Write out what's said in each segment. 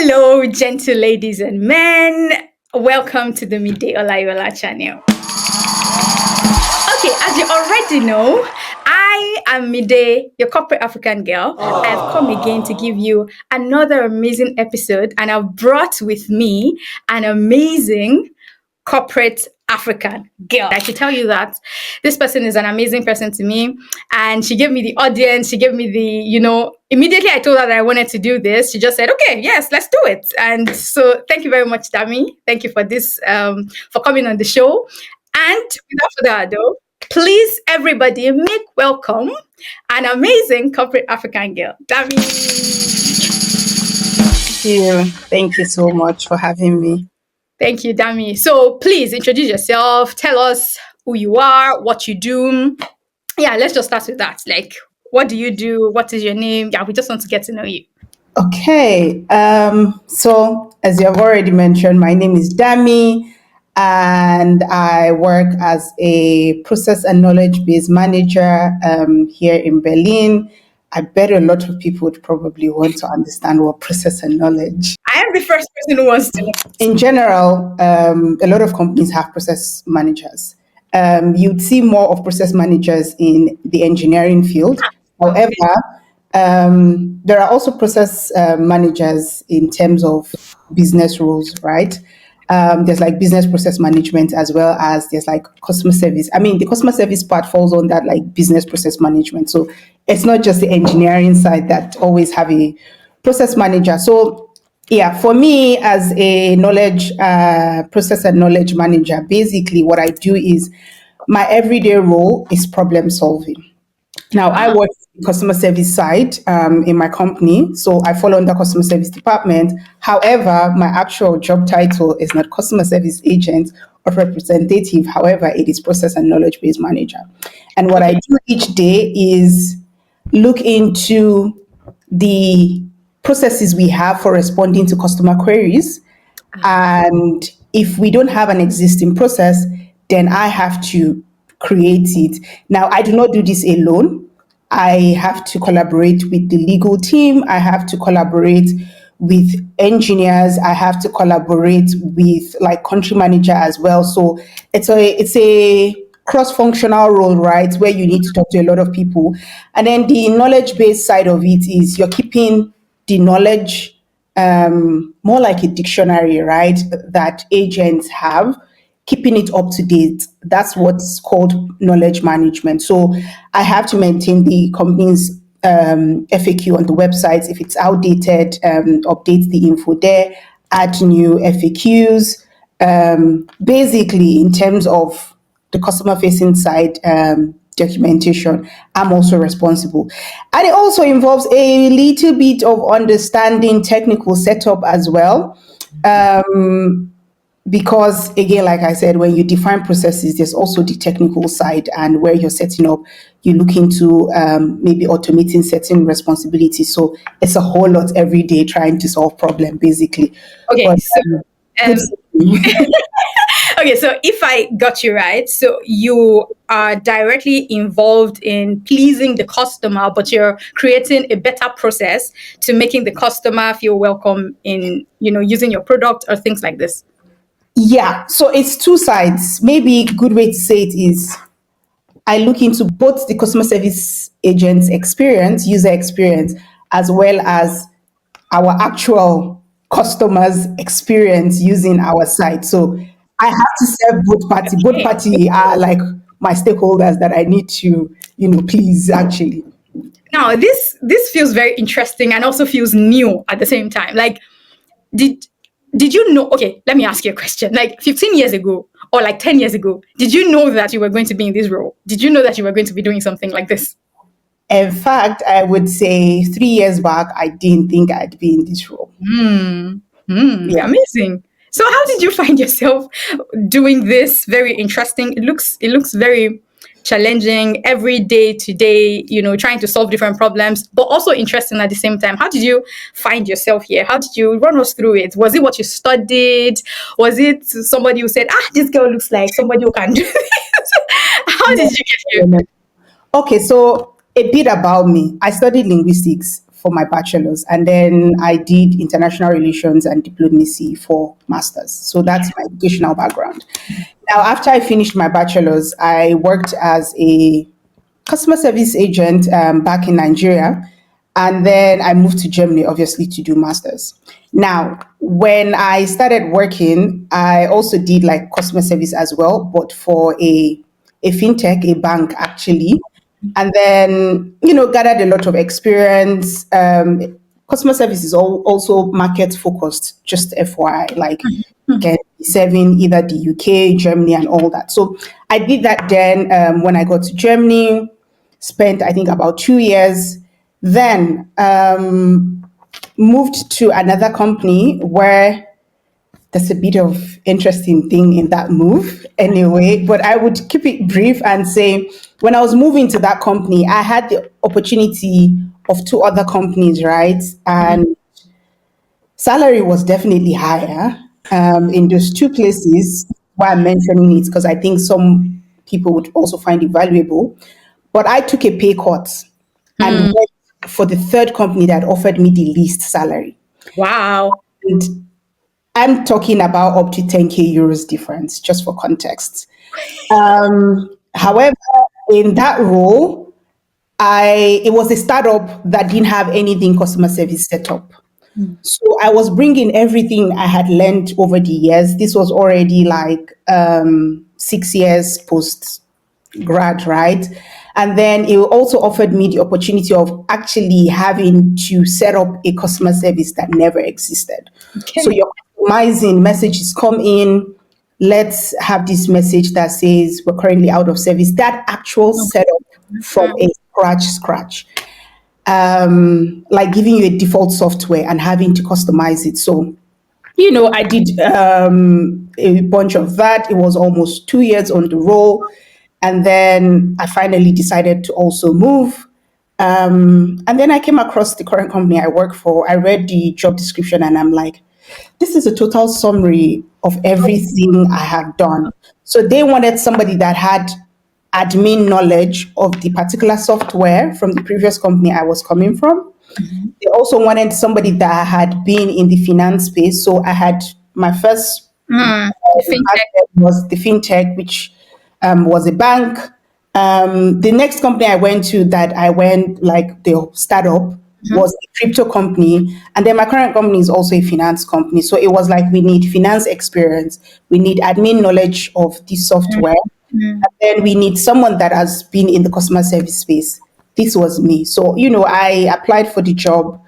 Hello, gentle ladies and men. Welcome to the Mide Olayiwola channel. Okay, as you already know, I am Mide, your corporate African girl. I've come again to give you another amazing episode, and I've brought with me an amazing corporate African girl. I should tell you that this person is an amazing person to me, and she gave me the audience. She gave me immediately I told her that I wanted to do this. She just said, "Okay, yes, let's do it." And so, thank you very much, Dami. Thank you for this, for coming on the show. And without further ado, please, everybody, make welcome an amazing corporate African girl, Dami. Thank you so much for having me. Thank you, Dami. So please introduce yourself. Tell us who you are, what you do. Yeah, let's just start with that. Like, what do you do? What is your name? Yeah, we just want to get to know you. Okay. So as you have already mentioned, my name is Dami, and I work as a process and knowledge-based manager here in Berlin. I bet a lot of people would probably want to understand what process and knowledge. I am the first person who wants to know. In general, a lot of companies have process managers. You'd see more of process managers in the engineering field. However, there are also process managers in terms of business roles, right? There's like business process management as well as there's like customer service. I mean, the customer service part falls on that like business process management. So it's not just the engineering side that always have a process manager. So yeah, for me as a knowledge process and knowledge manager, basically what I do is my everyday role is problem solving. Now, I work customer service side in my company, so I follow in the customer service department. However, my actual job title is not customer service agent or representative. However, it is process and knowledge based manager. And what I do each day is look into the processes we have for responding to customer queries. And if we don't have an existing process, then I have to create it. Now, I do not do this alone. I have to collaborate with the legal team. I have to collaborate with engineers. I have to collaborate with like country manager as well. So it's a cross-functional role, right? Where you need to talk to a lot of people. And then the knowledge-based side of it is you're keeping the knowledge more like a dictionary, right? That agents have, keeping it up to date. That's what's called knowledge management. So I have to maintain the company's FAQ on the websites. If it's outdated, update the info there, add new FAQs. Basically, in terms of the customer facing side, documentation, I'm also responsible. And it also involves a little bit of understanding technical setup as well. Because again, like I said, when you define processes, there's also the technical side, and where you're setting up, you look into maybe automating certain responsibilities. So it's a whole lot every day trying to solve problem, basically. Okay, But, okay, so if I got you right, so you are directly involved in pleasing the customer, but you're creating a better process to making the customer feel welcome in, using your product or things like this. yeah, so it's two sides. Maybe a good way to say it is I look into both the customer service agent's experience, user experience, as well as our actual customers' experience using our site. So I have to serve both party. Both party are like my stakeholders that I need to, please actually. Now, this feels very interesting and also feels new at the same time. Like, did you know? Okay, let me ask you a question. Like 15 years ago or like 10 years ago, did you know that you were going to be in this role? Did you know that you were going to be doing something like this? In fact, I would say 3 years back, I didn't think I'd be in this role. Yeah. Amazing. So how did you find yourself doing this? Very interesting. It looks very challenging every day to day, trying to solve different problems, but also interesting at the same time. How did you find yourself here? How did you run us through it? Was it what you studied? Was it somebody who said, this girl looks like somebody who can do this? How did you get here? Okay, so a bit about me. I studied linguistics for my bachelor's, and then I did international relations and diplomacy for master's. So that's my educational background. Now, after I finished my bachelor's, I worked as a customer service agent back in Nigeria. And then I moved to Germany, obviously, to do masters. Now, when I started working, I also did like customer service as well, but for a fintech, a bank actually. And then, gathered a lot of experience. Customer service is also market focused, just FYI, like get serving either the UK, Germany, and all that. So I did that then when I got to Germany, spent, I think, about 2 years. Then moved to another company where there's a bit of interesting thing in that move anyway, but I would keep it brief and say when I was moving to that company, I had the opportunity of two other companies, right? And salary was definitely higher in those two places. Why I'm mentioning it because I think some people would also find it valuable. But I took a pay cut and went for the third company that offered me the least salary. Wow. And I'm talking about up to 10K euros difference, just for context. However, in that role, it was a startup that didn't have anything customer service set up. So I was bringing everything I had learned over the years. This was already like 6 years post grad, right? And then it also offered me the opportunity of actually having to set up a customer service that never existed. So Okay. you're customizing messages come in. Let's have this message that says we're currently out of service. That actual setup from a scratch, like giving you a default software and having to customize it. So I did a bunch of that. It was almost 2 years on the roll. And then I finally decided to also move. And then I came across the current company I work for. I read the job description and I'm like, this is a total summary of everything I have done. So they wanted somebody that had admin knowledge of the particular software from the previous company I was coming from. They also wanted somebody that had been in the finance space. So I had my first The fintech. was the fintech, which was a bank. The next company I went to that I went like the startup was a crypto company. And then my current company is also a finance company. So it was like we need finance experience, we need admin knowledge of the software, and then we need someone that has been in the customer service space. This was me. So, I applied for the job,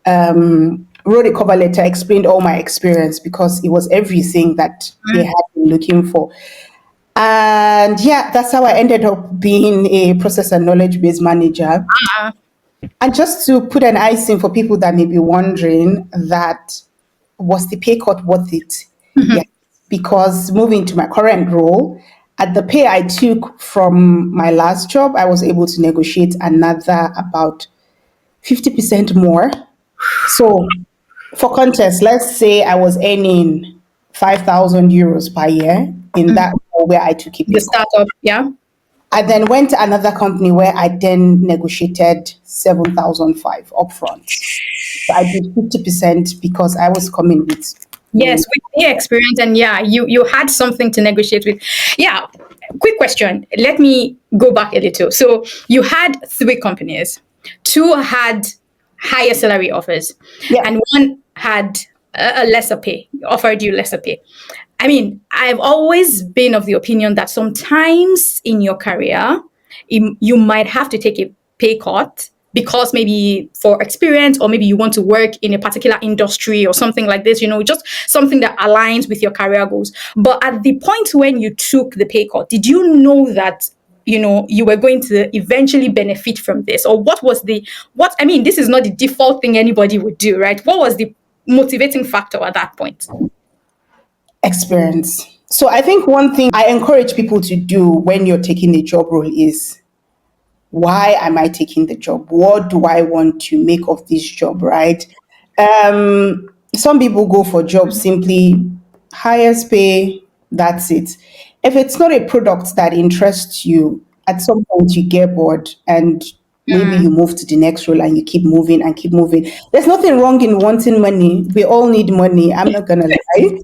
wrote a cover letter, explained all my experience because it was everything that they had been looking for. And yeah, that's how I ended up being a process and knowledge based manager. And just to put an icing for people that may be wondering that was the pay cut worth it? Yes, because moving to my current role, at the pay I took from my last job, I was able to negotiate another about 50% more. So for context, let's say I was earning 5,000 euros per year in that role where I took a The pay cut. startup. Yeah. I then went to another company where I then negotiated 7,005 upfront. So I did 50% because I was coming with Yes, with the experience, and yeah, you had something to negotiate with. Yeah. Quick question. Let me go back a little. So you had three companies. Two had higher salary offers, yeah. and one had a lesser pay, offered you lesser pay. I mean, I've always been of the opinion that sometimes in your career, you might have to take a pay cut because maybe for experience or maybe you want to work in a particular industry or something like this, just something that aligns with your career goals. But at the point when you took the pay cut, did you know that you were going to eventually benefit from this? Or I mean, this is not the default thing anybody would do, right? What was the motivating factor at that point? Experience. So I think one thing I encourage people to do when you're taking a job role is, why am I taking the job? What do I want to make of this job, right? Some people go for jobs simply highest pay, that's it. If it's not a product that interests you, at some point you get bored and Maybe you move to the next role and you keep moving and keep moving. There's nothing wrong in wanting money. We all need money. I'm not gonna lie.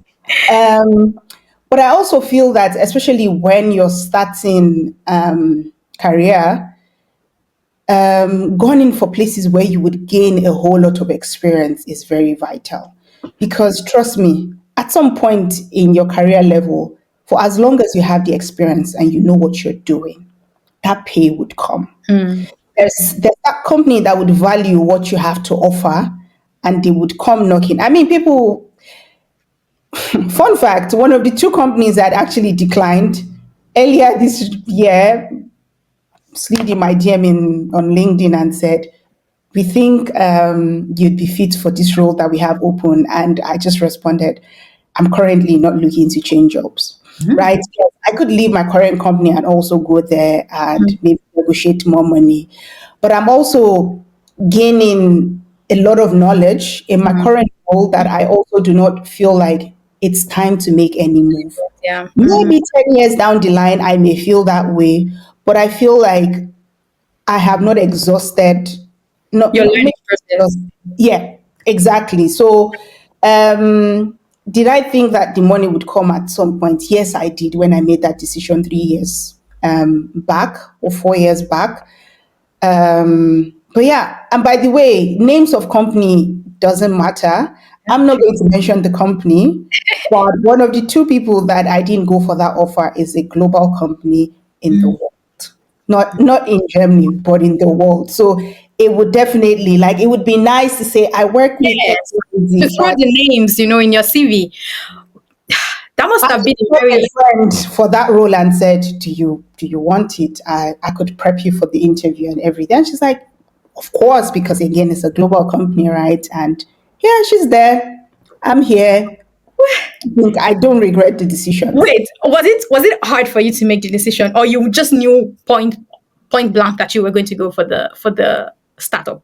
But I also feel that, especially when you're starting career, going in for places where you would gain a whole lot of experience is very vital. Because trust me, at some point in your career level, for as long as you have the experience and you know what you're doing, that pay would come. There's that company that would value what you have to offer and they would come knocking. I mean, people, fun fact, one of the two companies that actually declined earlier this year slid in my DM on LinkedIn and said, we think you'd be fit for this role that we have open. And I just responded, I'm currently not looking to change jobs. Right? Yes, I could leave my current company and also go there and maybe negotiate more money. But I'm also gaining a lot of knowledge in my current role that I also do not feel like it's time to make any move. Yeah. Maybe 10 years down the line, I may feel that way, but I feel like I have not exhausted, Your not learning maybe process. yeah, exactly. So, did I think that the money would come at some point? Yes, I did when I made that decision 3 years back or 4 years back. But yeah, and by the way, names of company doesn't matter. I'm not going to mention the company, but one of the two people that I didn't go for that offer is a global company in the world. Not in Germany, but in the world. So it would definitely, like, it would be nice to say I work with Yes. To XYZ, throw but the names, in your CV. That must I have been a called a very friend for that role and said, do you want it? I could prep you for the interview and everything. And she's like, of course, because again, it's a global company, right? And yeah, she's there. I'm here. Look, I don't regret the decisions. wait. Was it hard for you to make the decision, or you just knew point blank that you were going to go for the startup?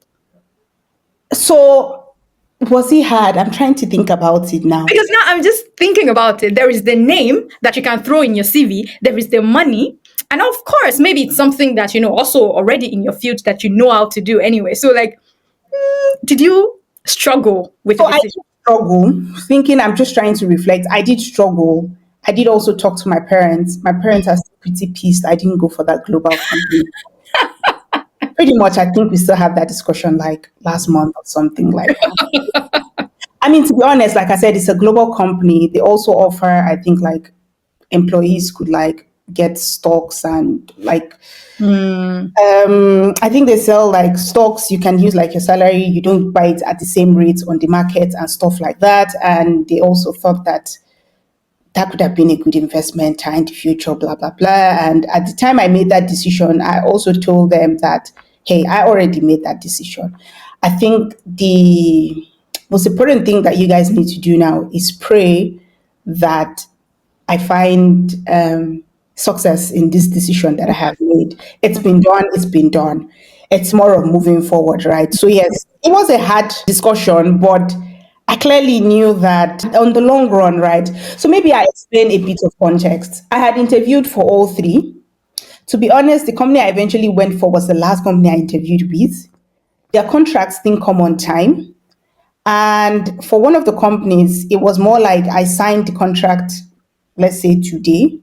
So was it hard? I'm trying to think about it now. Because now I'm just thinking about it. There is the name that you can throw in your CV. There is the money. And of course, maybe it's something that, also already in your field that you know how to do anyway. So, like, did you struggle with the So I decision? did struggle, thinking I'm just trying to reflect. I did struggle. I did also talk to my parents. My parents are still pretty pissed I didn't go for that global company. Pretty much, I think we still have that discussion like last month or something like that. I mean, to be honest, like I said, it's a global company. They also offer, I think, like employees could like get stocks and like I think they sell like stocks. You can use like your salary. You don't buy it at the same rate on the market and stuff like that. And they also thought that that could have been a good investment in the future, blah, blah, blah. And at the time I made that decision, I also told them that, hey, I already made that decision. I think the most important thing that you guys need to do now is pray that I find success in this decision that I have made. It's been done, it's been done. It's more of moving forward, right? So, yes, it was a hard discussion, but I clearly knew that on the long run, right? So, maybe I explain a bit of context. I had interviewed for all three. To be honest, the company I eventually went for was the last company I interviewed with. Their contracts didn't come on time. And for one of the companies, it was more like I signed the contract, let's say today,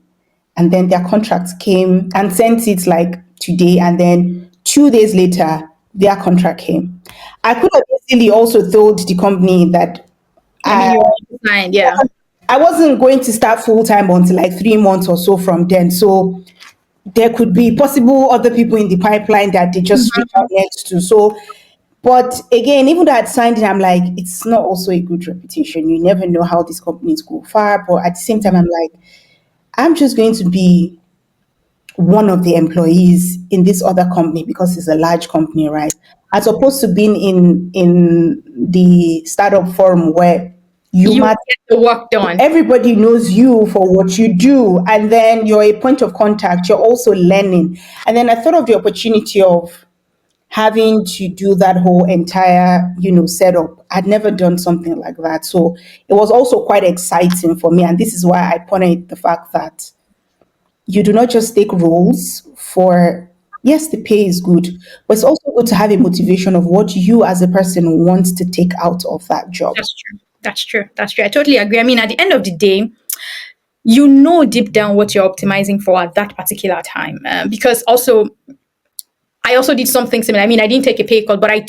and then their contract came and sent it like today, and then 2 days later, their contract came. I could have easily also told the company that Maybe I, you were fine. Yeah. I wasn't going to start full time until like 3 months or so from then. So there could be possible other people in the pipeline that they just reach out next to. So, but again, even though I'd signed it, I'm like, it's not also a good reputation. You never know how these companies go far. But at the same time, I'm like, I'm just going to be one of the employees in this other company because it's a large company, right? As opposed to being in the startup forum where you You matter. get the work done. Everybody knows you for what you do, and then you're a point of contact. You're also learning. And then I thought of the opportunity of having to do that whole entire, setup. I'd never done something like that. So it was also quite exciting for me. And this is why I pointed the fact that you do not just take roles for Yes, the pay is good, but it's also good to have a motivation of what you as a person want to take out of that job. That's true. That's true. That's true. I totally agree. I mean, at the end of the day, you know deep down what you're optimizing for at that particular time. Because also, I also did something similar. I mean, I didn't take a pay cut, but I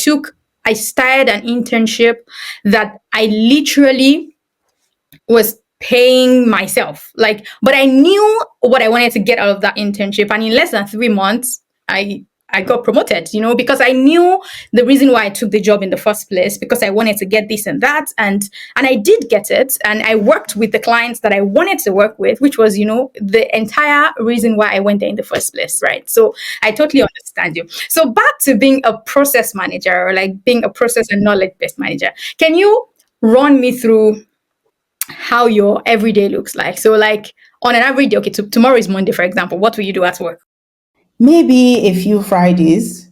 started an internship that I literally was paying myself. Like, but I knew what I wanted to get out of that internship. And in less than 3 months, I got promoted, because I knew the reason why I took the job in the first place, because I wanted to get this and that. And I did get it. And I worked with the clients that I wanted to work with, which was, the entire reason why I went there in the first place. Right. So I totally understand you. So back to being a process manager, or like being a process and knowledge based manager. Can you run me through how your everyday looks like? So, like on an average day, okay, tomorrow is Monday, for example. What will you do at work? Maybe a few Fridays,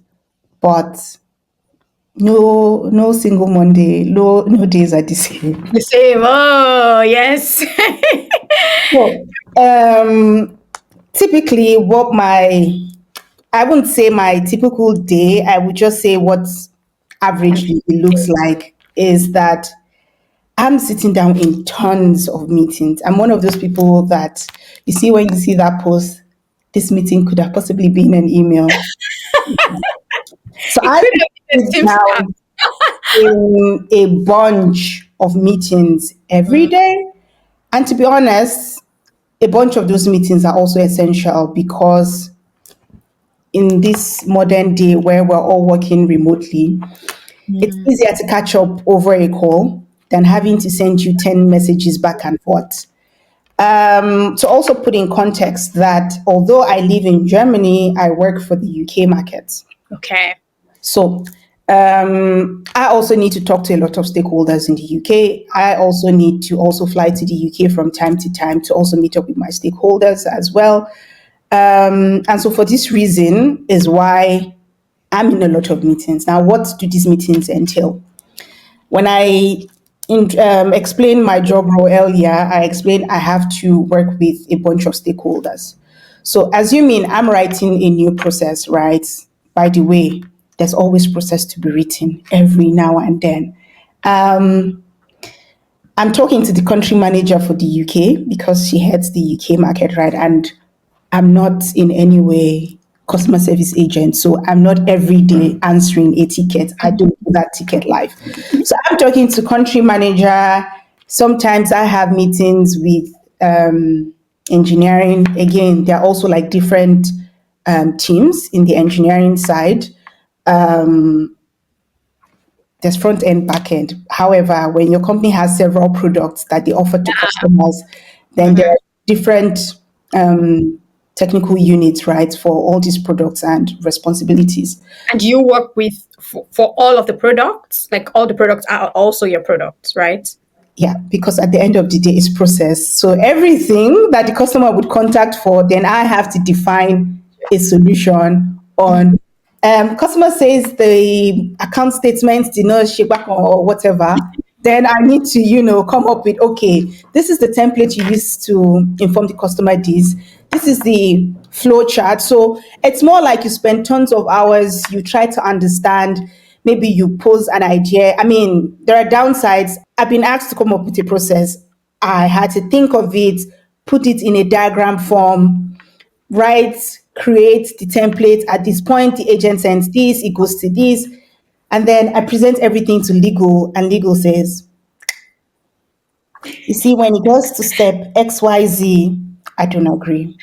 but no single Monday, no days are the same. The same. Oh, yes. So, typically, I wouldn't say my typical day, I would just say what averagely it looks like is that I'm sitting down in tons of meetings. I'm one of those people that you see when you see that post, this meeting could have possibly been an email. So It I could have been a sit team staff. down in a bunch of meetings every day. And to be honest, a bunch of those meetings are also essential because in this modern day where we're all working remotely, it's easier to catch up over a call than having to send you 10 messages back and forth. To also put in context that although I live in Germany, I work for the UK market. Okay. So I also need to talk to a lot of stakeholders in the UK. I also need to also fly to the UK from time to time to also meet up with my stakeholders as well. And so for this reason is why I'm in a lot of meetings. Now, what do these meetings entail? When I explained my job role earlier, I explained I have to work with a bunch of stakeholders. So, assuming I'm writing a new process, right? By the way, there's always process to be written every now and then. I'm talking to the country manager for the UK because she heads the UK market, right? And I'm not in any way customer service agent, so I'm not every day answering a ticket. I don't do that ticket live. So I'm talking to country manager. Sometimes I have meetings with engineering. Again, there are also like different teams in the engineering side. There's front end, back end. However, when your company has several products that they offer to customers, then there are different technical units, right, for all these products and responsibilities. And you work with for all of the products? Like all the products are also your products, right? Yeah, because at the end of the day, it's process. So everything that the customer would contact for, then I have to define a solution on. Customer says the account statement did not ship back or whatever. Then I need to, come up with, okay, this is the template you use to inform the customer this. This is the flow chart. So it's more like you spend tons of hours, you try to understand, maybe you pose an idea. I mean, there are downsides. I've been asked to come up with a process. I had to think of it, put it in a diagram form, write, create the template. At this point, the agent sends this, it goes to this. And then I present everything to legal, and legal says, you see, when it goes to step XYZ, I don't agree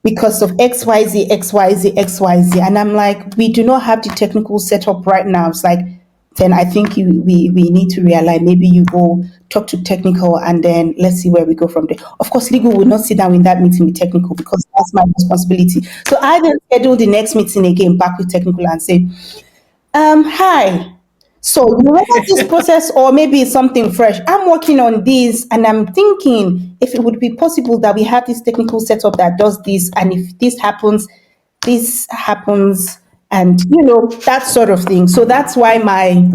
because of XYZ, XYZ, XYZ. And I'm like, we do not have the technical setup right now. It's like, then I think we need to realign. Maybe you go talk to technical and then let's see where we go from there. Of course, legal will not sit down in that meeting with technical because that's my responsibility. So I then schedule the next meeting again back with technical and say, hi. So you remember this process, or maybe it's something fresh. I'm working on this, and I'm thinking if it would be possible that we have this technical setup that does this, and if this happens, and that sort of thing. So that's why my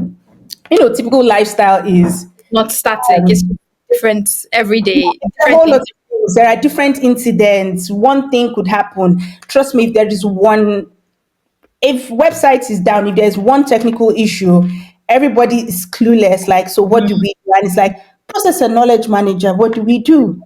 typical lifestyle is Not static. It's different every day. a Different whole lot things. of things. There are different incidents. One thing could happen. Trust me, if there is one if website is down, if there's one technical issue, everybody is clueless. Like, so what do we do? And it's like, process and knowledge manager, what do we do?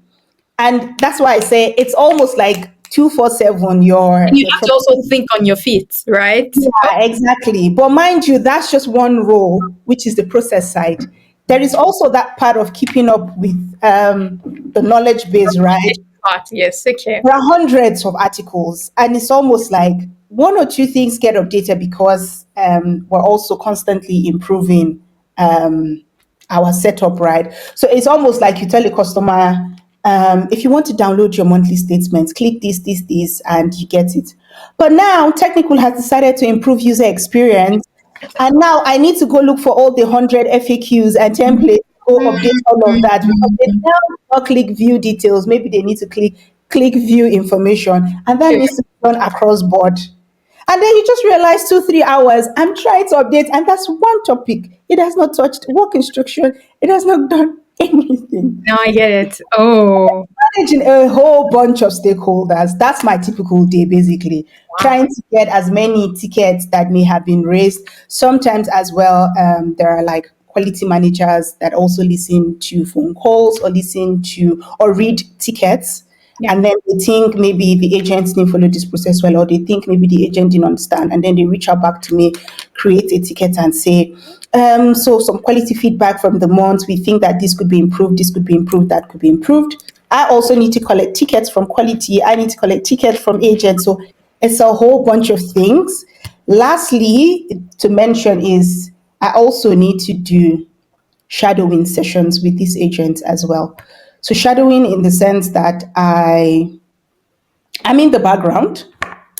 And that's why I say it's almost like 247. And you Your have to also think on your feet, right? Oh, Yeah, exactly. But mind you, that's just one role, which is the process side. There is also that part of keeping up with the knowledge base, right? part, yes, okay. There are hundreds of articles, and it's almost like one or two things get updated because we're also constantly improving our setup, right? So it's almost like you tell a customer, if you want to download your monthly statements, click this, and you get it. But now, Technical has decided to improve user experience, and now I need to go look for all the 100 FAQs and templates, go update all of that because they now not click view details. Maybe they need to click view information, and that needs to be done across board. And then you just realize 2, 3 hours, I'm trying to update, and that's one topic. It has not touched work instruction, it has not done anything. Now I get it. Oh, Managing a whole bunch of stakeholders. That's my typical day, basically. Trying to get as many tickets that may have been raised. Sometimes, as well, there are like quality managers that also listen to phone calls or listen to or read tickets. Yeah. And then they think maybe the agents didn't follow this process well, or they think maybe the agent didn't understand. And then they reach out back to me, create a ticket, and say, so some quality feedback from the month. We think that this could be improved, that could be improved. I also need to collect tickets from quality. I need to collect tickets from agents. So it's a whole bunch of things. Lastly, to mention is I also need to do shadowing sessions with these agents as well. So shadowing in the sense that I'm in the background.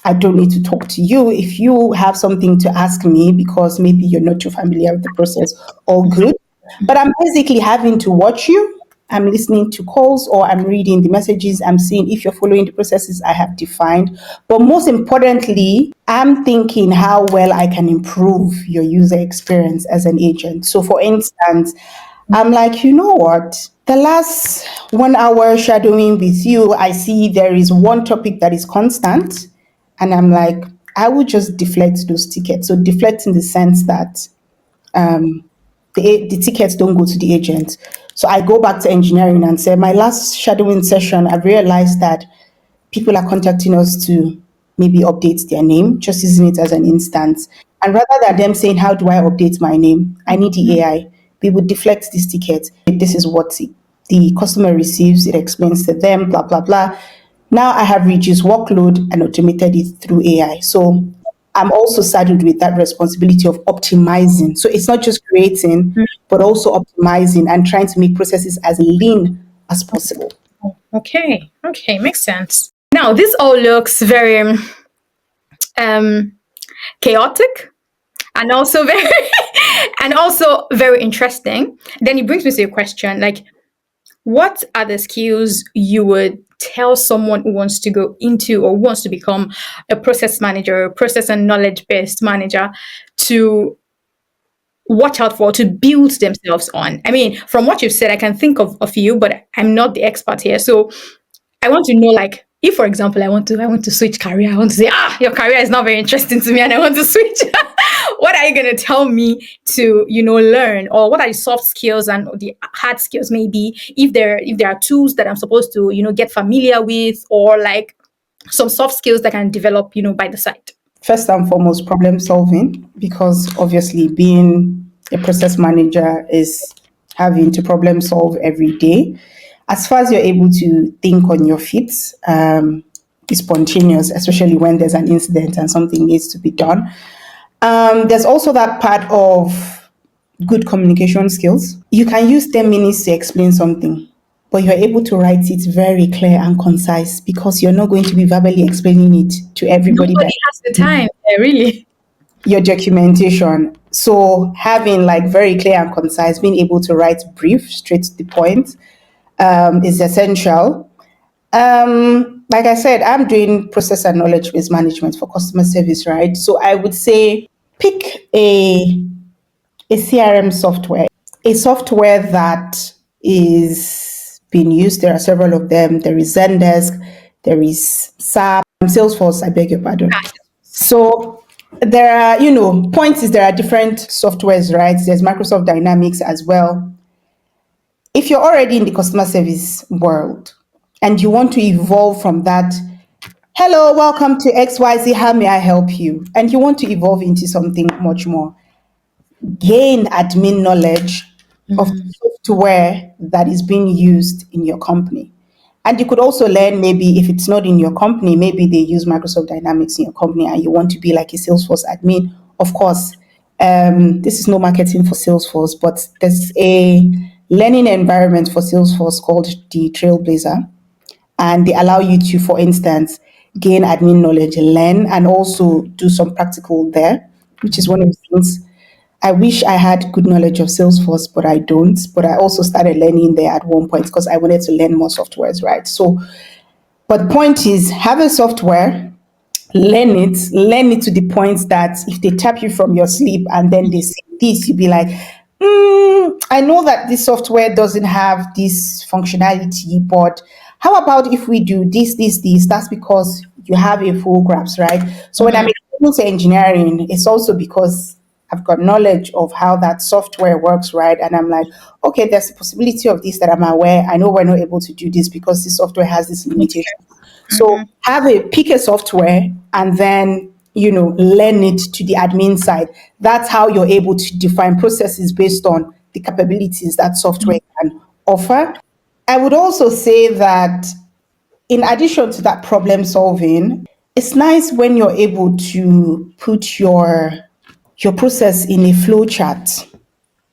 I don't need to talk to you. If you have something to ask me because maybe you're not too familiar with the process, all good. But I'm basically having to watch you. I'm listening to calls or I'm reading the messages. I'm seeing if you're following the processes I have defined. But most importantly, I'm thinking how well I can improve your user experience as an agent. So, for instance, I'm like, you know what? The last 1 hour shadowing with you, I see there is one topic that is constant. And I'm like, I would just deflect those tickets. So, deflect in the sense that the tickets don't go to the agent. So I go back to engineering and say, my last shadowing session, I've realized that people are contacting us to maybe update their name, just using it as an instance. And rather than them saying, how do I update my name? I need the AI. We would deflect this ticket. This is what the customer receives. It explains to them, blah, blah, blah. Now I have reduced workload and automated it through AI. So I'm also saddled with that responsibility of optimizing. So it's not just creating, but also optimizing and trying to make processes as lean as possible. okay. Okay, makes sense. Now, this all looks very um chaotic and also very and also very interesting. Then it brings me to a question like, what are the skills you would tell someone who wants to go into or wants to become a process manager, a process and knowledge based manager to watch out for, to build themselves on? I mean, from what you've said, I can think of a few, but I'm not the expert here. So I want to know, like, if for example I want to switch career, I want to say, your career is not very interesting to me and I want to switch. What are you gonna tell me to, learn? Or what are the soft skills and the hard skills maybe, if there are tools that I'm supposed to, get familiar with, or like some soft skills that can develop, by the side? First and foremost, problem solving, because obviously being a process manager is having to problem solve every day. As far as you're able to think on your feet, be spontaneous, especially when there's an incident and something needs to be done. There's also that part of good communication skills. You can use 10 minutes to explain something, but you're able to write it very clear and concise because you're not going to be verbally explaining it to everybody. Nobody has the time, really. Your documentation. So having like very clear and concise, being able to write brief, straight to the point, is essential. Like I said, I'm doing process and knowledge based management for customer service, right? So I would say pick a CRM software, a software that is being used. There are several of them. There is Zendesk, there is SAP, Salesforce, I beg your pardon. So There are, points is there are different softwares, right? There's Microsoft Dynamics as well. If you're already in the customer service world and you want to evolve from that, hello, welcome to XYZ, how may I help you? And you want to evolve into something much more, gain admin knowledge of the software that is being used in your company. And you could also learn, maybe if it's not in your company, maybe they use Microsoft Dynamics in your company and you want to be like a Salesforce admin. Of course, this is no marketing for Salesforce, but there's a learning environment for Salesforce called the Trailblazer. And they allow you to, for instance, gain admin knowledge, learn, and also do some practical there, which is one of the things. I wish I had good knowledge of Salesforce, but I don't. But I also started learning there at one point because I wanted to learn more softwares, right? So, but the point is, have a software, learn it to the point that if they tap you from your sleep and then they say this, you'll be like, I know that this software doesn't have this functionality, but how about if we do this? That's because you have a full grasp, right? So when I'm exposed to engineering, it's also because I've got knowledge of how that software works, right? And I'm like, okay, there's a possibility of this that I'm aware. I know we're not able to do this because this software has this limitation. So pick a software and then learn it to the admin side. That's how you're able to define processes based on the capabilities that software can offer. I would also say that in addition to that problem solving, it's nice when you're able to put your process in a flow chart.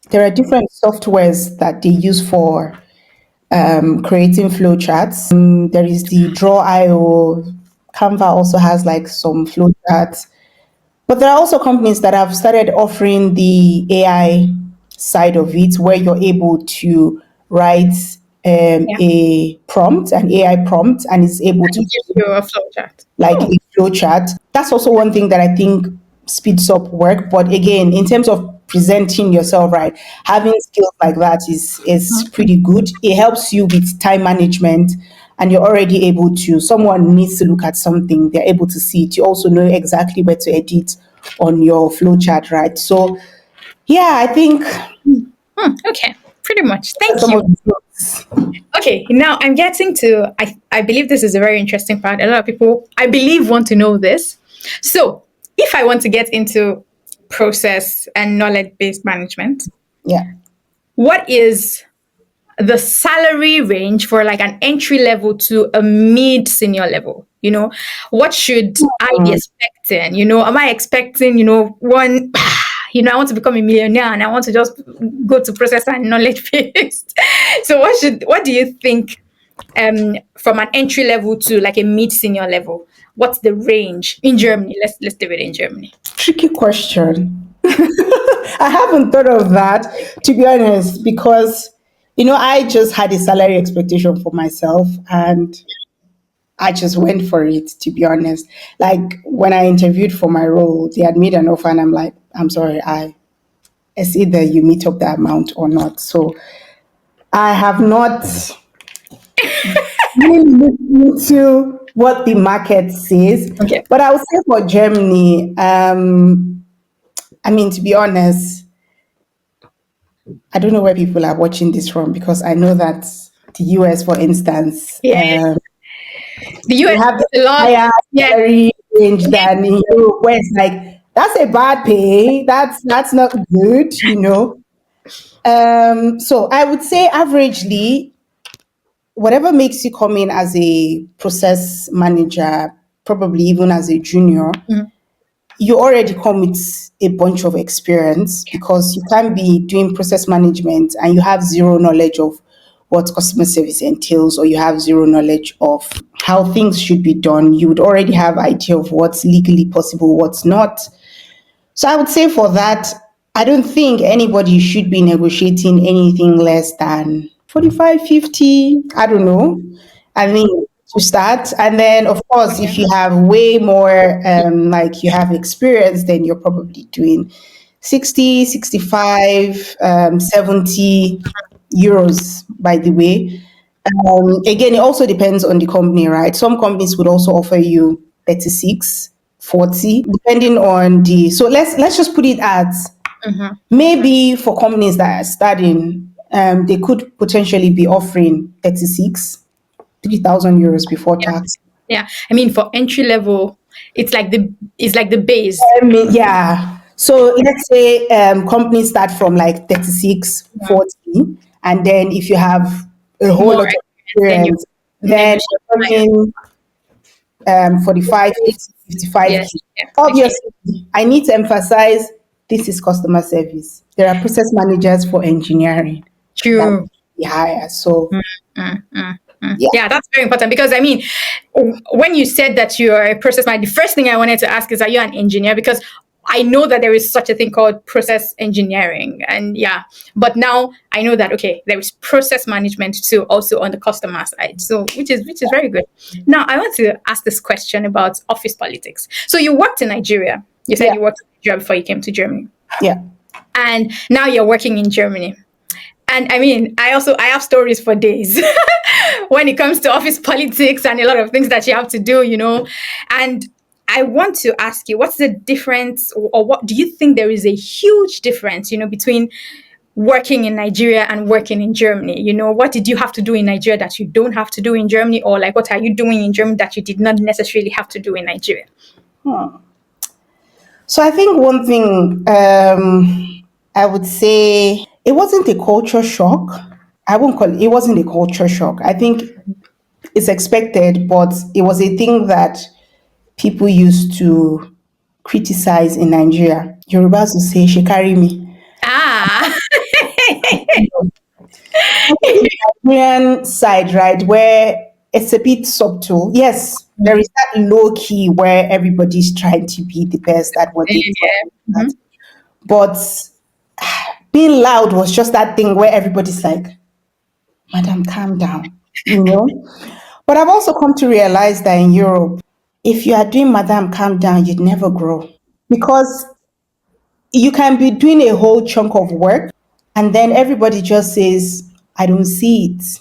There are different softwares that they use for creating flow charts. There is the Draw.io. Canva also has like some flow charts. But there are also companies that have started offering the AI side of it, where you're able to write Yeah. a prompt, an AI prompt, and it's able to Give you a flow chart. like a flow chart. That's also one thing that I think speeds up work. But again, in terms of presenting yourself right, having skills like that is pretty good. It helps you with time management, and you're already able to. Someone needs to look at something, they're able to see it. You also know exactly where to edit on your flow chart, right? So yeah, I think Okay, pretty much. Thank some you. of the things. Okay, now I'm getting to, I believe this is a very interesting part. A lot of people, I believe, want to know this. So, if I want to get into process and knowledge based management, Yeah. what is the salary range for like an entry level to a mid senior level? What should I be expecting? Am I expecting, one, I want to become a millionaire and I want to just go to process and knowledge based. So what do you think from an entry level to like a mid senior level? What's the range in Germany? Let's do it in Germany. Tricky question. I haven't thought of that, to be honest, because I just had a salary expectation for myself and I just went for it, to be honest. Like when I interviewed for my role, they had made an offer and I'm like, I'm sorry, it's either you meet up the amount or not. So I have not really looked into what the market says. Okay. But I would say for Germany, I mean, to be honest, I don't know where people are watching this from because I know that the US, for instance, Yeah. The they US have the is a lot. higher Yeah. salary range than in Europe, where it's like that's a bad pay. That's not good. So I would say averagely, whatever makes you come in as a process manager, probably even as a junior, you already come with a bunch of experience because you can't be doing process management and you have zero knowledge of what customer service entails or you have zero knowledge of how things should be done. You would already have idea of what's legally possible, what's not. So I would say for that, I don't think anybody should be negotiating anything less than 45, 50. I don't know. I mean, to start. And then, of course, if Okay. you have way more, like you have experience, then you're probably doing 60, 65, 70 euros, by the way. Again, it also depends on the company, right? Some companies would also offer you 36 40, depending on the. So let's just put it at maybe for companies that are starting, they could potentially be offering 36, 3,000 euros before Yeah. tax. Yeah. I mean, for entry level, it's like the base. Yeah. So let's say companies start from like 36, Yeah. 40, and then if you have a whole More lot of experience, then you experience, then negotiate you're higher. earning 45, 50, 55K. Yes. Yeah. Okay. Obviously, I need to emphasize this is customer service. There are process managers for engineering that True. we hire. So, Mm, mm, mm. yeah. Yeah, that's very important because I mean, when you said that you're a process manager, the first thing I wanted to ask is, are you an engineer? Because I know that there is such a thing called process engineering, and yeah, but now I know that okay, there is process management too, also on the customer side. So, which is very good. Now, I want to ask this question about office politics. So, you worked in Nigeria. You said Yeah. you worked in Nigeria before you came to Germany, Yeah. and now you're working in Germany. And I mean, I have stories for days when it comes to office politics and a lot of things that you have to do, you know. And I want to ask you, what's the difference, or what do you think there is a huge difference, you know, between working in Nigeria and working in Germany? You know, what did you have to do in Nigeria that you don't have to do in Germany, or like what are you doing in Germany that you did not necessarily have to do in Nigeria? So I think one thing I would say it wasn't a culture shock. I won't call it wasn't a culture shock. I think it's expected, but it was a thing that people used to criticize in Nigeria. Yorubas will say, she carry me. Ah, I think the Nigerian side, right, where it's a bit subtle. Yes, there is that low key where everybody's trying to be the best at what they do. yeah. At. But being loud was just that thing where everybody's like, Madam, calm down, you know? But I've also come to realize that in Europe, if you are doing Madam, calm down, you'd never grow. Because you can be doing a whole chunk of work and then everybody just says, I don't see it.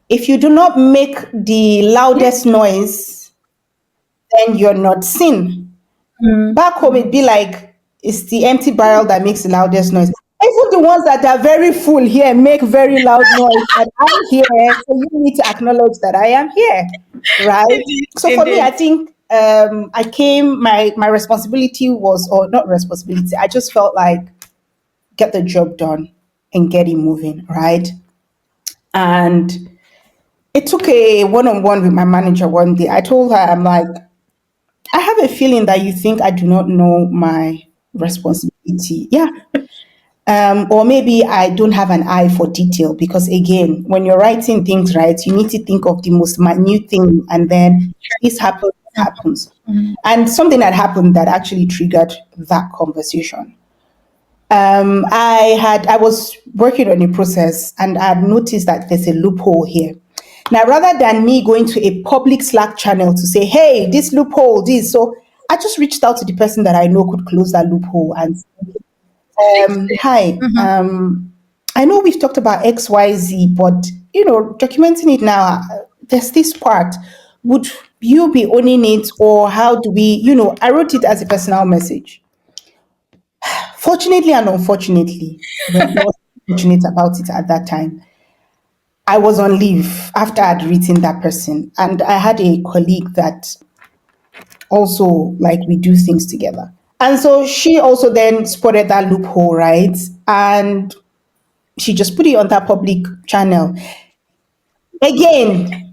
If you do not make the loudest noise, then you're not seen. Back home, it'd be like it's the empty barrel that makes the loudest noise. Even the ones that are very full here make very loud noise. But I'm here, so you need to acknowledge that I am here, right? Indeed, So for me, indeed. I think I came. My responsibility was, or not responsibility. I just felt like get the job done and get it moving, right? And it took a one-on-one with my manager one day. I told her, I'm like, I have a feeling that you think I do not know my responsibility. Yeah. Or maybe I don't have an eye for detail because, again, when you're writing things, right, you need to think of the most minute thing and then this happens, this happens. And something that happened that actually triggered that conversation. I was working on a process and I had noticed that there's a loophole here. Now, rather than me going to a public Slack channel to say, hey, this loophole, this, so I just reached out to the person that I know could close that loophole and Fix it. hi, I know we've talked about XYZ, but documenting it now, there's this part. Would you be owning it, or how do we, I wrote it as a personal message. Fortunately and unfortunately, but I was fortunate about it at that time. I was on leave after I'd written that person, and I had a colleague that also like we do things together. And so she also then spotted that loophole, right? And she just put it on that public channel. Again,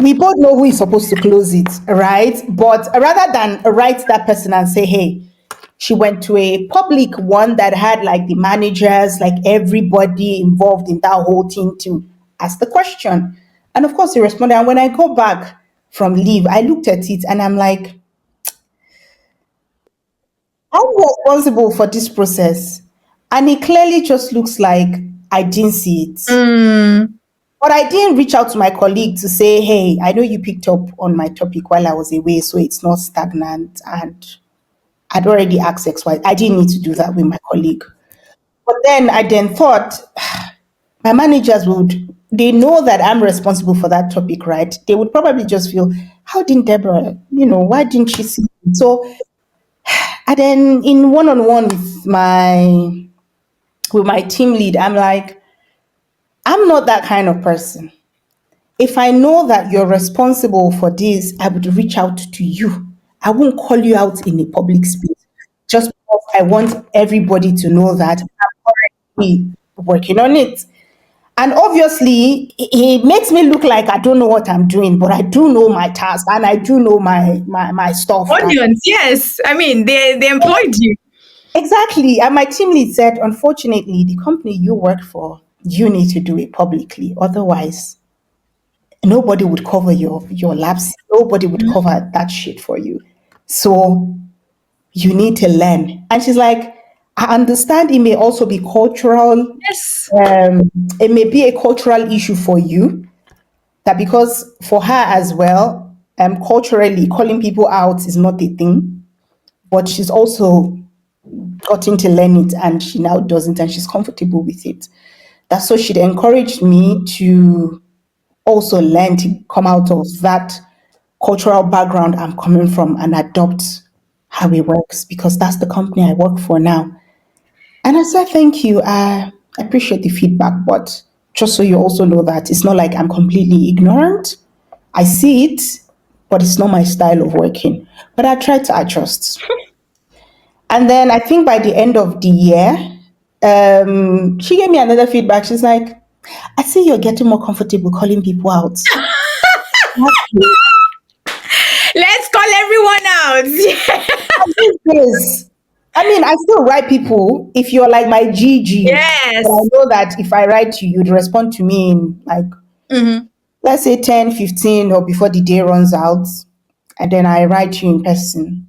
we both know who is supposed to close it, right? But rather than write that person and say, hey, she went to a public one that had like the managers, like everybody involved in that whole thing to ask the question. And of course, he responded. And when I go back from leave, I looked at it and I'm like, I'm responsible for this process. And it clearly just looks like I didn't see it. Mm, But I didn't reach out to my colleague to say, hey, I know you picked up on my topic while I was away, so it's not stagnant. And I'd already asked XY. I didn't need to do that with my colleague. But then I then thought my managers would they know that I'm responsible for that topic, right? They would probably just feel, how didn't Deborah, why didn't she see it? So, and then in one-on-one with my team lead, I'm like, I'm not that kind of person. If I know that you're responsible for this, I would reach out to you. I won't call you out in a public space just because I want everybody to know that I'm currently working on it. And obviously, it makes me look like I don't know what I'm doing, but I do know my task and I do know my stuff. Onions, yes. I mean, they employed you. Exactly. And my team lead said, unfortunately, the company you work for, you need to do it publicly. Otherwise, nobody would cover your labs. Nobody would cover that shit for you. So you need to learn. And she's like, I understand it may also be cultural. Yes. It may be a cultural issue for you. That because for her as well, culturally calling people out is not a thing. But she's also gotten to learn it and she now does it and she's comfortable with it. That's so she'd encouraged me to also learn to come out of that cultural background I'm coming from and adopt how it works because that's the company I work for now. And I said, thank you. I appreciate the feedback, but just so you also know that it's not like I'm completely ignorant. I see it, but it's not my style of working. But I try to adjust. And then I think by the end of the year, she gave me another feedback. She's like, I see you're getting more comfortable calling people out. Let's call everyone out. Yes. I mean, I still write people. If you're like my GG, Yes. but I know that if I write you, you'd respond to me in like, let's say 10, 15, or before the day runs out. And then I write you in person.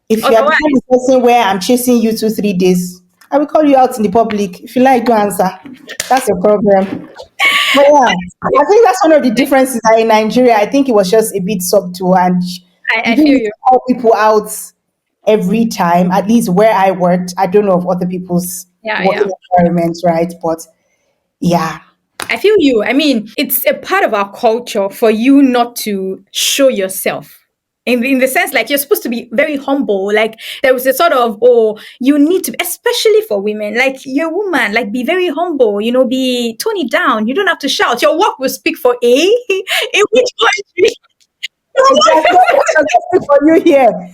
If you're the Otherwise, kind of person where I'm chasing you 2, 3 days, I will call you out in the public. If you like, don't answer. That's a problem. But yeah, I think that's one of the differences that in Nigeria. I think it was just a bit subtle, and you I didn't feel need you. to call people out every time. At least where I worked, I don't know of other people's Yeah, yeah. working environments, right? But yeah, I feel you. I mean, it's a part of our culture for you not to show yourself. In the sense, like, you're supposed to be very humble. Like, there was a sort of, oh, you need to, especially for women, like, you're a woman, like, be very humble, tone it down. You don't have to shout. Your work will speak for in which country? Your exactly. work- That's for you here.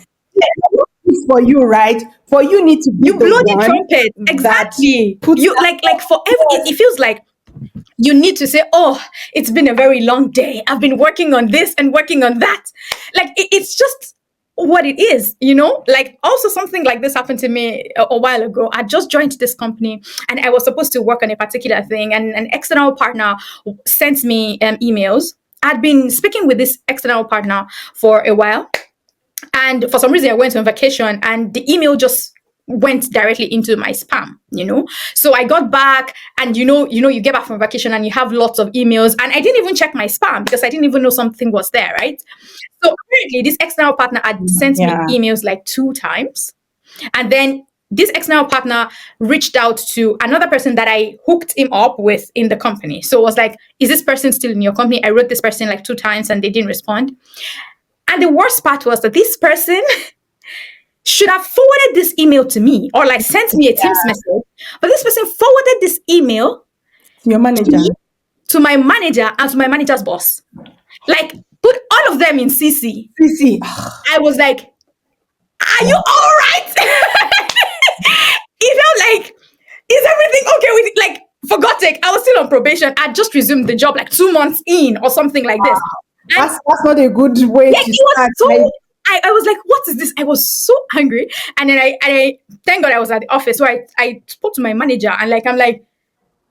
It's for you, right? For you need to be you the blow the one trumpet. that Exactly. puts You, that like, for every, it feels like, you need to say, oh, it's been a very long day. I've been working on this and working on that. Like, it's just what it is, Like, also something like this happened to me a while ago. I just joined this company and I was supposed to work on a particular thing, and an external partner sent me emails. I'd been speaking with this external partner for a while, and for some reason, I went on vacation and the email just went directly into my spam. So I got back, and you get back from vacation and you have lots of emails, and I didn't even check my spam because I didn't even know something was there, right? So apparently this external partner had sent me yeah. emails like 2 times. And then this external partner reached out to another person that I hooked him up with in the company. So it was like, is this person still in your company? I wrote this person like 2 times and they didn't respond. And the worst part was that this person should have forwarded this email to me or like sent me a Teams message. But this person forwarded this email Your to manager. me, to my manager, and to my manager's boss. Like, put all of them in CC. CC. I was like, are you all right? It felt like, is everything okay with it? Like, for God's sake, I was still on probation. I just resumed the job like 2 months in or something like this. And That's not a good way yeah, to it was start. so. Like, I was like, what is this? I was so angry. And then I thank God I was at the office. So I spoke to my manager and like, I'm like,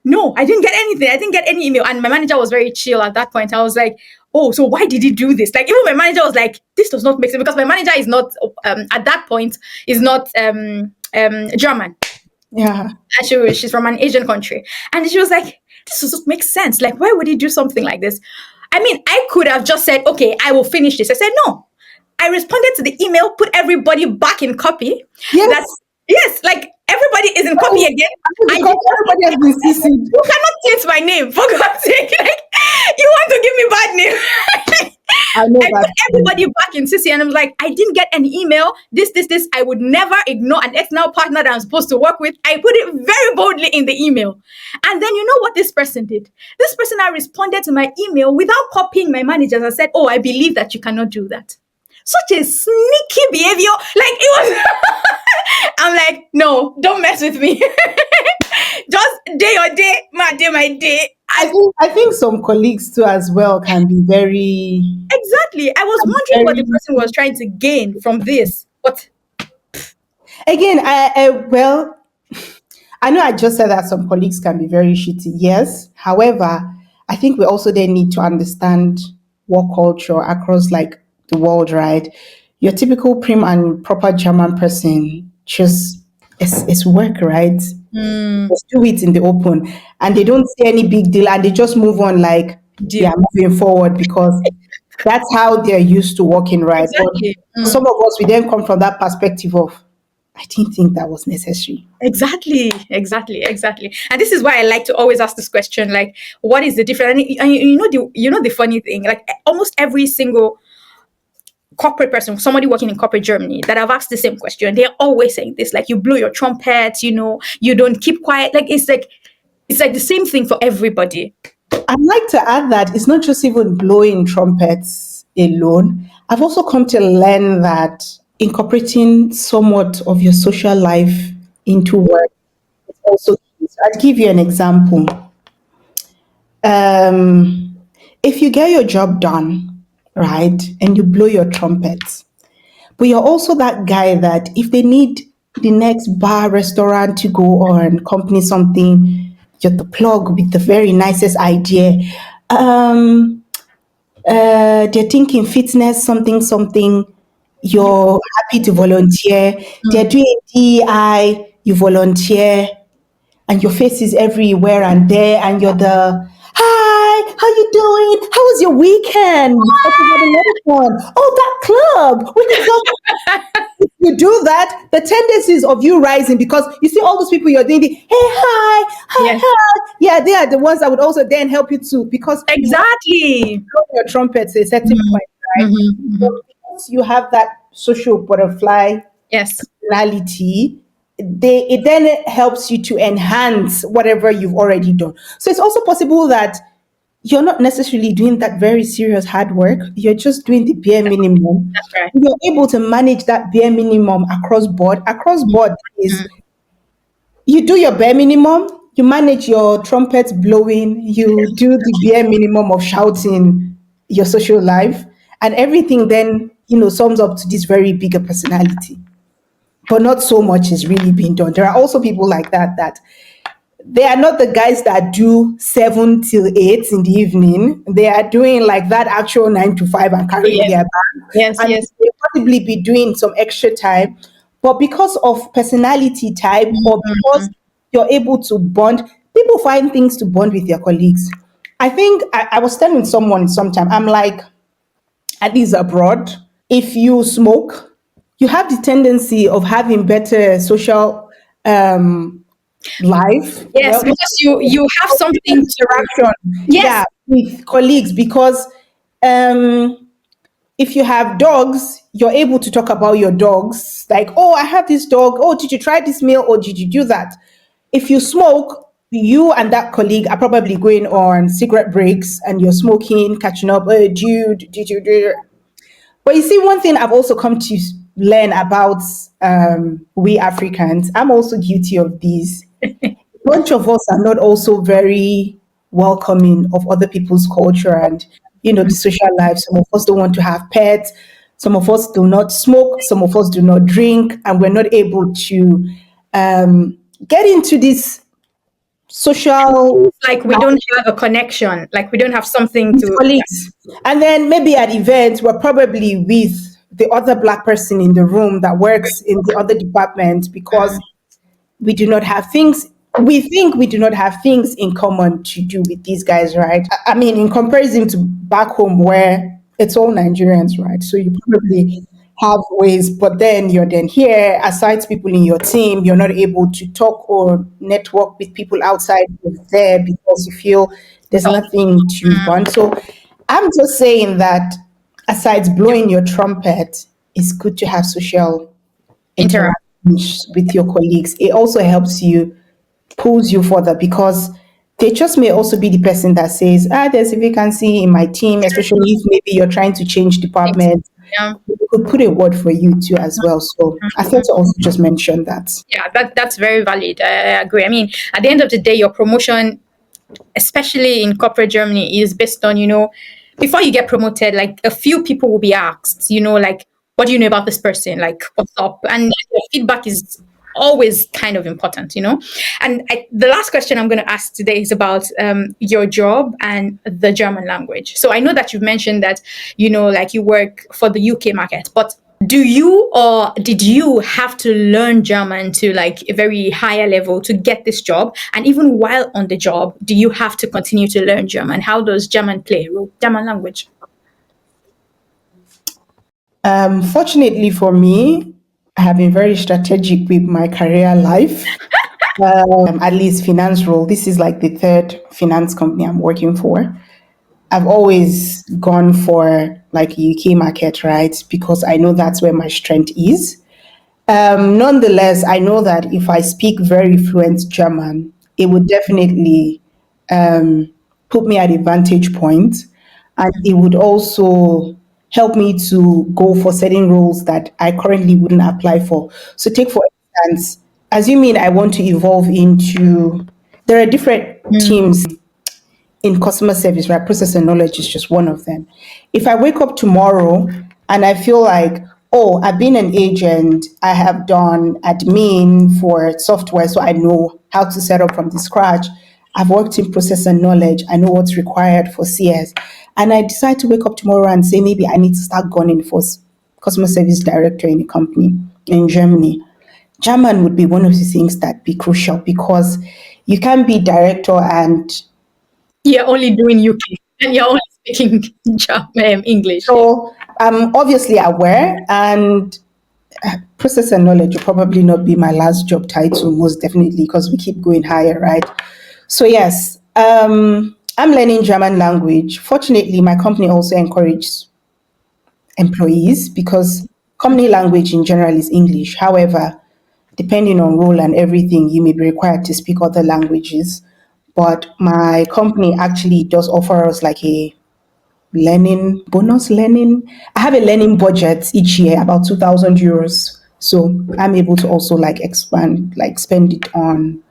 no, I didn't get anything. I didn't get any email. And my manager was very chill at that point. I was like, oh, so why did he do this? Like, even my manager was like, this does not make sense, because my manager is not, at that point, is not German. yeah. And she's from an Asian country. And she was like, this doesn't make sense. Like, why would he do something like this? I mean, I could have just said, okay, I will finish this. I said, no. I responded to the email, put everybody back in copy. Yes. That's, yes, like, Everybody is in copy again. I did Because not everybody has been CC'd. you cannot change my name for God's sake. Like, you want to give me bad name. I know I put that. everybody back in CC and I'm like, I didn't get an email. This. I would never ignore an external partner that I'm supposed to work with. I put it very boldly in the email. And then you know what this person did? This person now responded to my email without copying my managers and said, oh, I believe that you cannot do that. Such a sneaky behavior. Like it was I'm like, no, don't mess with me. Just day or day, my day. And I think some colleagues too as well can be very, exactly. I was wondering what the very. person was trying to gain from this. But Again, well, I know I just said that some colleagues can be very shitty. Yes. However, I think we also then need to understand work culture across like the world, right? Your typical prim and proper German person just it's work, right? Just do it in the open, and they don't see any big deal, and they just move on like they deal. are moving forward because that's how they're used to working, right? But Exactly. for some of us, we then come from that perspective of I didn't think that was necessary. Exactly. And this is why I like to always ask this question, like, what is the difference? And you know the funny thing, like almost every single corporate person, somebody working in corporate Germany that I've asked the same question, they're always saying this, like you blow your trumpet, you don't keep quiet. Like it's like the same thing for everybody. I'd like to add that it's not just even blowing trumpets alone. I've also come to learn that incorporating somewhat of your social life into work is also key. So I'd give you an example. Um, if you get your job done, right, and you blow your trumpet, but you're also that guy that if they need the next bar, restaurant to go on, company something, you're the plug with the very nicest idea. Um, they're thinking fitness, something, you're happy to volunteer. They're doing DEI, you volunteer, and your face is everywhere and there, and you're the hi, how you doing? How was your weekend? Okay, we had a lot of fun. Oh, that club. We could go. You do that, the tendencies of you rising because you see all those people you're doing the hey Yes. hi, yeah, they are the ones that would also then help you too because you have Exactly. to blow your trumpet to a certain point, right? So because you have that social butterfly Yes. personality, it then helps you to enhance whatever you've already done. So it's also possible that you're not necessarily doing that very serious hard work. You're just doing the bare minimum. That's right. You're able to manage that bare minimum across board. Across board is you do your bare minimum, you manage your trumpets blowing, you do the bare minimum of shouting your social life, and everything then, sums up to this very bigger personality. But not so much is really being done. There are also people like that they are not the guys that do 7 till 8 in the evening. They are doing like that actual 9 to 5 and carrying Yes. their bag. Yes. And Yes. they possibly be doing some extra time. But because of personality type or because you're able to bond, people find things to bond with their colleagues. I think I was telling someone sometime, I'm like, at least abroad, if you smoke, you have the tendency of having better social um, life, Yes, because you have something to. interaction, Yes. yeah, with colleagues because if you have dogs, you're able to talk about your dogs. Like, oh, I have this dog. Oh, did you try this meal or did you do that? If you smoke, you and that colleague are probably going on cigarette breaks and you're smoking, catching up. Oh, dude, did you do? But you see, one thing I've also come to learn about we Africans, I'm also guilty of these. Bunch of us are not also very welcoming of other people's culture and the social life. Some of us don't want to have pets. Some of us do not smoke. Some of us do not drink, and we're not able to get into this social Like we don't have a connection. Like we don't have something with to. colleagues. And then maybe at events, we're probably with the other black person in the room that works in the other department because we do not have things. We think we do not have things in common to do with these guys, right? I mean, in comparison to back home where it's all Nigerians, right? So you probably have ways, but then you're then here, aside people in your team, you're not able to talk or network with people outside of there because you feel there's nothing to bond. So I'm just saying that aside blowing your trumpet, it's good to have social Interact. interactions with your colleagues. It also helps you, pulls you further because they just may also be the person that says, there's a vacancy in my team, especially if maybe you're trying to change department. Yeah. We could put a word for you too as well. So I thought to also just mention that. Yeah, that's very valid. I agree. I mean, at the end of the day, your promotion, especially in corporate Germany, is based on, before you get promoted, like a few people will be asked, like, what do you know about this person? Like, what's up? And your feedback is always kind of important, And the last question I'm going to ask today is about your job and the German language. So I know that you've mentioned that, like you work for the UK market, but do you or did you have to learn German to like a very higher level to get this job? And even while on the job, do you have to continue to learn German? How does German play a role? German language? Fortunately for me, I have been very strategic with my career life, at least finance role. This is like the third finance company I'm working for. I've always gone for like UK market, right? Because I know that's where my strength is. Nonetheless, I know that if I speak very fluent German, it would definitely put me at a vantage point, and it would also help me to go for certain roles that I currently wouldn't apply for. So, take for instance, assuming I want to evolve into, there are different teams in customer service, right? Process and knowledge is just one of them. If I wake up tomorrow and I feel like, oh, I've been an agent, I have done admin for software, so I know how to set up from the scratch. I've worked in process and knowledge, I know what's required for CS. And I decide to wake up tomorrow and say, maybe I need to start gunning for customer service director in a company in Germany. German would be one of the things that be crucial because you can be director and You're only doing UK and you're only speaking English. Yeah. so I'm obviously aware, and process and knowledge will probably not be my last job title, most definitely, because we keep going higher, right? So yes, I'm learning German language. Fortunately, my company also encourages employees because company language in general is English. However, depending on role and everything, you may be required to speak other languages. But my company actually does offer us like a learning. I have a learning budget each year, about 2,000 euros. So I'm able to also like expand, like spend it on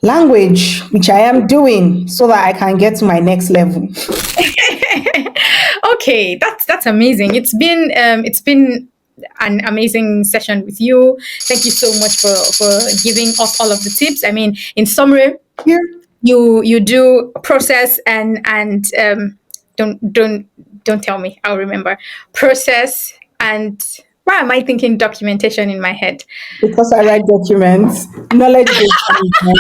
language, which I am doing so that I can get to my next level. Okay, that's amazing. It's been an amazing session with you. Thank you so much for giving us all of the tips. I mean, in summary, Here, you do process and don't tell me. I'll remember process and why am I thinking documentation in my head? because I write documents, knowledge base, management,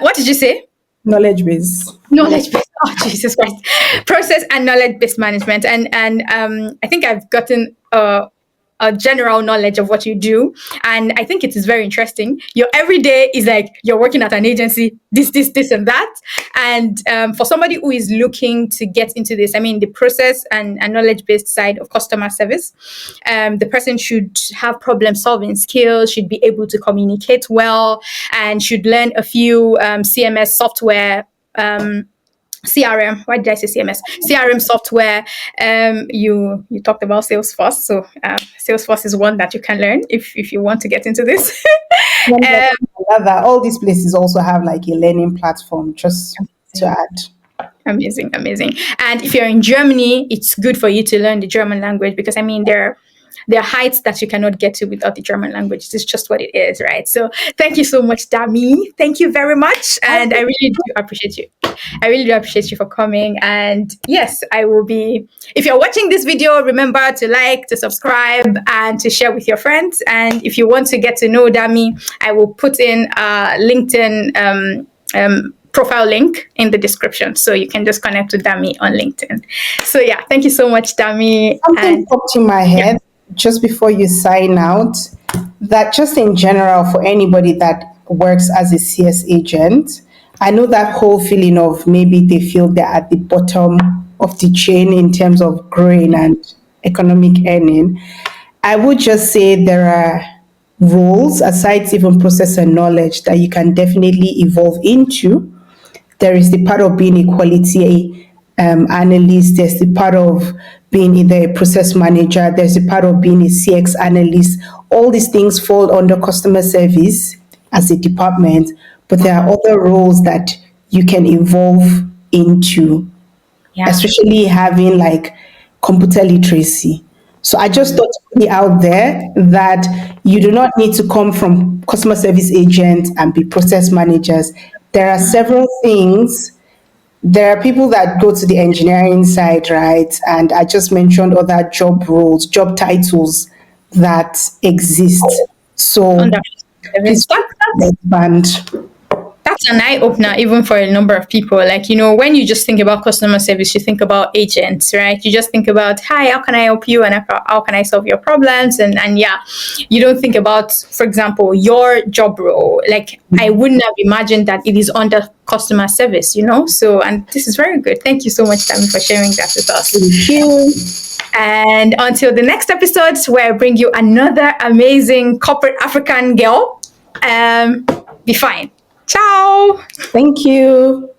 What did you say? knowledge base. Knowledge based. Oh Jesus Christ! Process and knowledge based management, and I think I've gotten a general knowledge of what you do, and I think it is very interesting. Your everyday is like you're working at an agency, this, and that. And for somebody who is looking to get into this, I mean, the process and knowledge based side of customer service, the person should have problem solving skills, should be able to communicate well, and should learn a few CMS software. CRM. Why did I say CMS? CRM software. You talked about Salesforce, so Salesforce is one that you can learn if you want to get into this. All these places also have like a learning platform, just to add. Amazing, amazing. And if you're in Germany, it's good for you to learn the German language because I mean there are heights that you cannot get to without the German language. It's just what it is, right? So thank you so much, Dami. Thank you very much. And I really do appreciate you. I really do appreciate you for coming. And yes, I will be, if you're watching this video, remember to like, to subscribe, and to share with your friends. And if you want to get to know Dami, I will put in a LinkedIn profile link in the description. So you can just connect with Dami on LinkedIn. So yeah, thank you so much, Dami. Something And popped in my head. just before you sign out, that just in general, for anybody that works as a CS agent, I know that whole feeling of maybe they feel they're at the bottom of the chain in terms of growing and economic earning. I would just say there are roles, aside even process and knowledge, that you can definitely evolve into. There is the part of being a quality analyst, there's the part of being either a process manager, there's the part of being a CX analyst. All these things fall under customer service as a department, but there are other roles that you can evolve into, Yeah. especially having like computer literacy. So I just thought to put it out there that you do not need to come from customer service agent and be process managers. There are several things. There are people that go to the engineering side, right? And I just mentioned other job roles, job titles that exist. So Under please expand. that's an eye opener even for a number of people. Like, when you just think about customer service, you think about agents, right? You just think about, hi, how can I help you? And how can I solve your problems? And yeah, you don't think about, for example, your job role. Like, I wouldn't have imagined that it is under customer service, So, and this is very good. Thank you so much, Dami, for sharing that with us. Thank you. And until the next episodes where I bring you another amazing corporate African girl, be fine. Ciao. Thank you.